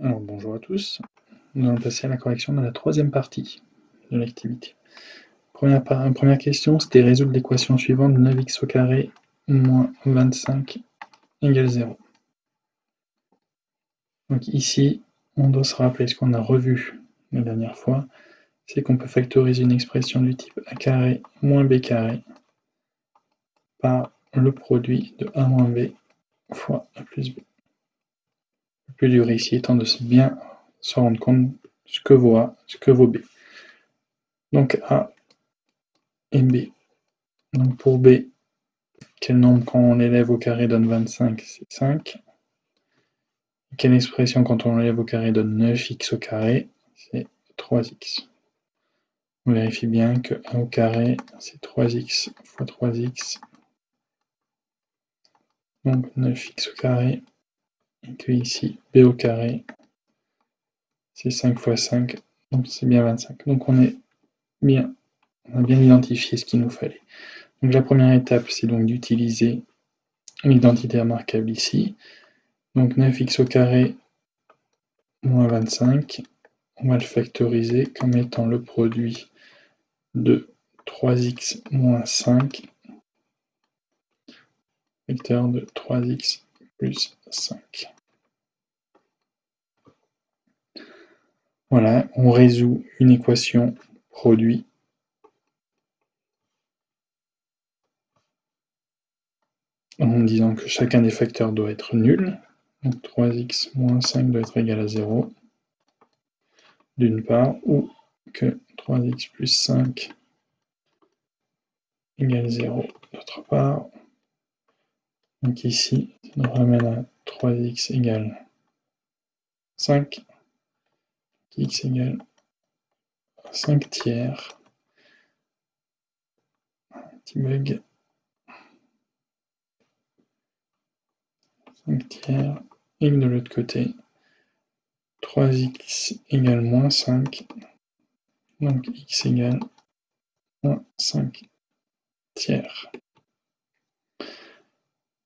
Alors, bonjour à tous, nous allons passer à la correction de la troisième partie de l'activité. Première question, c'était résoudre l'équation suivante, 9x au carré moins 25 égale 0. Donc ici, on doit se rappeler ce qu'on a revu la dernière fois, c'est qu'on peut factoriser une expression du type a carré moins b carré par le produit de a moins b fois a plus b. Le plus dur ici étant de bien se rendre compte de ce que vaut a, ce que vaut b. Donc a et b. Donc pour b, quel nombre quand on l'élève au carré donne 25, c'est 5. Quelle expression quand on l'élève au carré donne 9x au carré, c'est 3x. On vérifie bien que a au carré, c'est 3x fois 3x. Donc 9x au carré. Et que ici, b au carré, c'est 5 fois 5, donc c'est bien 25. Donc on a bien identifié ce qu'il nous fallait. Donc la première étape, c'est donc d'utiliser l'identité remarquable ici. Donc 9x au carré moins 25, on va le factoriser comme étant le produit de 3x moins 5, vecteur de 3x plus 5. Voilà, on résout une équation produit en disant que chacun des facteurs doit être nul. Donc 3x moins 5 doit être égal à 0, d'une part, ou que 3x plus 5 égale 0, d'autre part. Donc ici, ça nous ramène à 3x égale 5, x égale 5 tiers. Petit bug. 5 tiers. Et de l'autre côté, 3x égale moins 5. Donc x égale moins 5 tiers.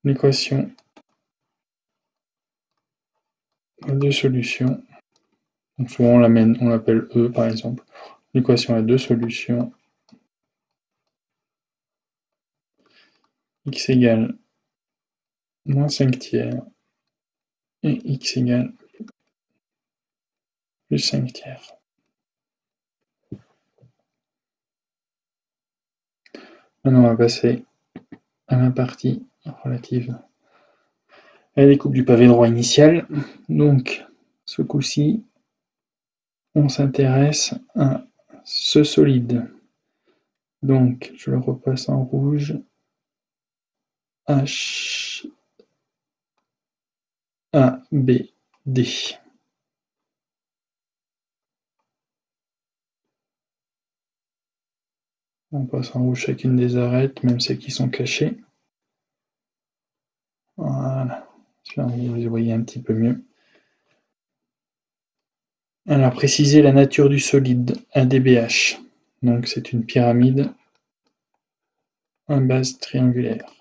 L'équation a deux solutions. Donc souvent on l'appelle E par exemple. L'équation a deux solutions. X égale moins 5 tiers et x égale plus 5 tiers. Maintenant on va passer à la partie relative à la découpe du pavé droit initial. Donc ce coup-ci, on s'intéresse à ce solide. Donc je le repasse en rouge. H, A, B, D. On passe en rouge chacune des arêtes, même celles qui sont cachées. Voilà. Là, vous les voyez un petit peu mieux. Alors, préciser la nature du solide ADBH. Donc, c'est une pyramide à base triangulaire.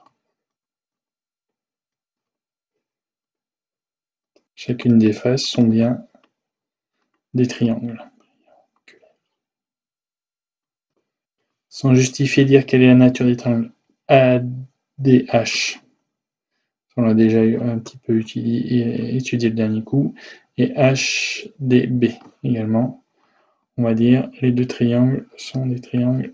Chacune des faces sont bien des triangles. Sans justifier, dire quelle est la nature des triangles ADH. On l'a déjà un petit peu étudié le dernier coup. Et HDB également. On va dire les deux triangles sont des triangles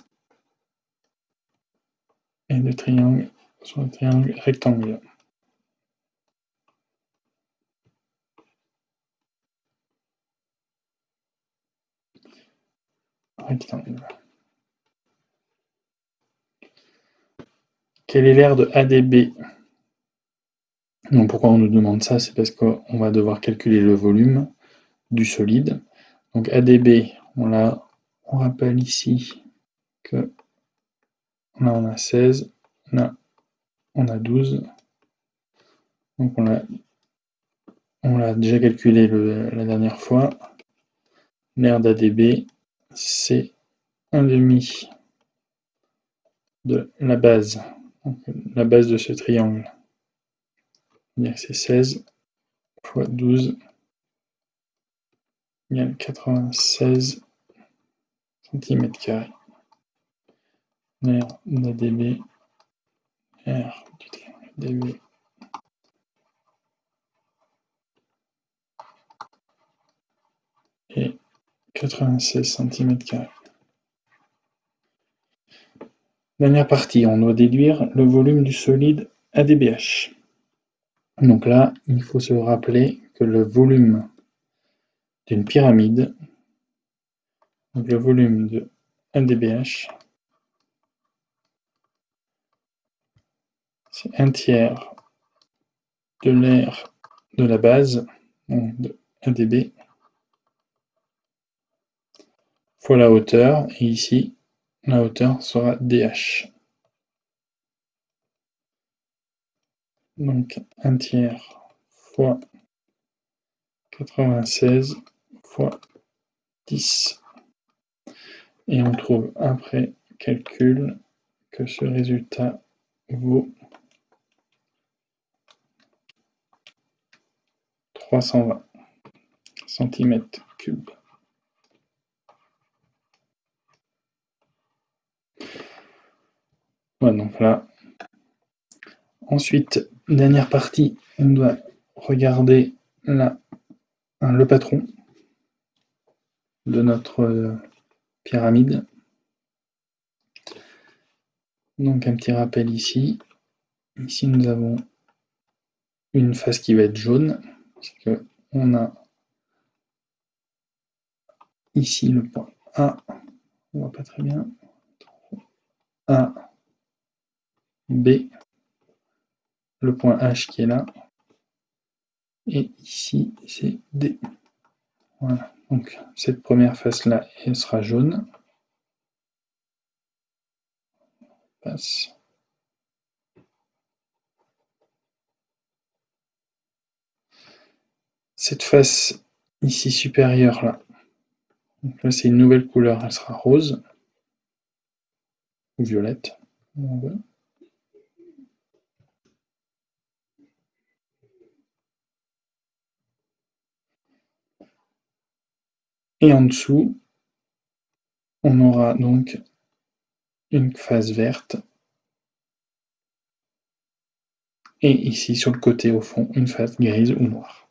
et deux triangles sont des triangles rectangles. Rectangle. Quel est l'aire de ADB? Donc pourquoi on nous demande ça? C'est parce qu'on va devoir calculer le volume du solide. Donc ADB, on rappelle ici que là on a 16, là on a 12. Donc on l'a déjà calculé la dernière fois. L'aire d'ADB, c'est 1/2 de la base. Donc, la base de ce triangle. C'est 16 fois 12 égale 96 cm². R d'ADB, R du triangle DB et 96 cm². Dernière partie, on doit déduire le volume du solide ADBH. Donc là, il faut se rappeler que le volume d'une pyramide, donc le volume de ADBH, c'est 1/3 de l'aire de la base, donc de ADB, fois la hauteur, et ici, la hauteur sera DH. Donc 1/3 fois 96 fois 10. Et on trouve après calcul que ce résultat vaut 320 cm3. Voilà, donc là. Ensuite, dernière partie, on doit regarder là le patron de notre pyramide. Donc un petit rappel ici. Ici, nous avons une face qui va être jaune, parce que on a ici le point A, on voit pas très bien, A, B, le point H qui est là, et ici c'est D. Voilà, donc cette première face là, elle sera jaune. Passe. Cette face ici supérieure là, donc là c'est une nouvelle couleur, elle sera rose ou violette. Et en dessous, on aura donc une face verte. Et ici sur le côté au fond, une face grise ou noire.